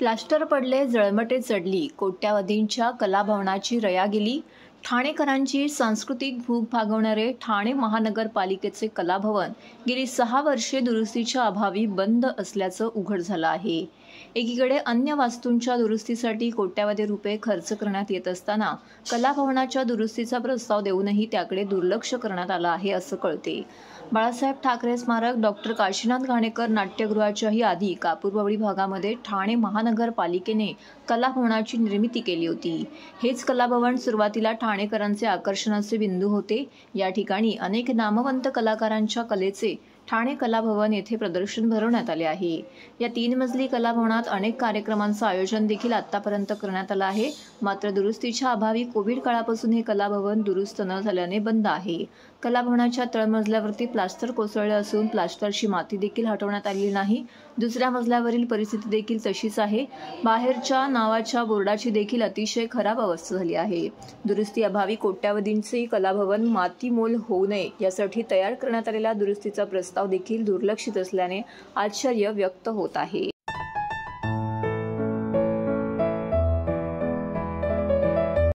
Plaster पडले, जळमटे चढली, कोट्यावधींच्या कलाभवनाची रया गेली. ठाणेकरांची सांस्कृतिक भूक भागवणारे ठाणे महानगरपालिकेचे कलाभवन गेली 6 वर्षे दुरुस्तीच्या अभावी बंद असल्याचं उघड झालं आहे. एकीकडे अन्य वास्तूंच्या दुरुस्तीसाठी कोट्यावधी रुपये खर्च करण्यात येत असताना कलाभवनाच्या दुरुस्तीचा प्रस्ताव देऊनही त्याकडे दुर्लक्ष करण्यात आलं आहे असं कळते. बाळासाहेब ठाकरे स्मारक डॉक्टर काशीनाथ घाणेकर नाट्यगृहाच्याही आधी कापूरबावडी भागामध्ये ठाणे महानगरपालिकेने कलाभवनाची निर्मिती केली होती. हेच कलाभवन सुरुवातीला ठाणेकरांचे आकर्षणाचे बिंदू होते. या ठिकाणी अनेक नामवंत कलाकारांच्या कलेचे ठाणे कलाभवन येथे प्रदर्शन भरवण्यात आले आहे. या 3 मजली कलाभवनात अनेक कार्यक्रमांचं आयोजन देखील आतापर्यंत करण्यात आलं आहे. मात्र दुरुस्तीच्या अभावी कोविड काळापासून हे कलाभवन दुरुस्त न झाल्याने बंद आहे. कलाभवनाच्या तळमजल्यावरती प्लास्टर कोसळले असून प्लास्टरची माती देखील हटवण्यात आलेली नाही. दुसऱ्या मजल्यावरील परिस्थिती देखील तशीच आहे. बाहेरच्या नावाच्या बोर्डाची देखील अतिशय खराब अवस्था झाली आहे. दुरुस्ती अभावी कोट्यावधींचे कलाभवन मातीमोल होऊ नये यासाठी तयार करण्यात आलेला दुरुस्तीचा प्रस्ताव देखील दुर्लक्षित असल्याने आश्चर्य व्यक्त होत आहे.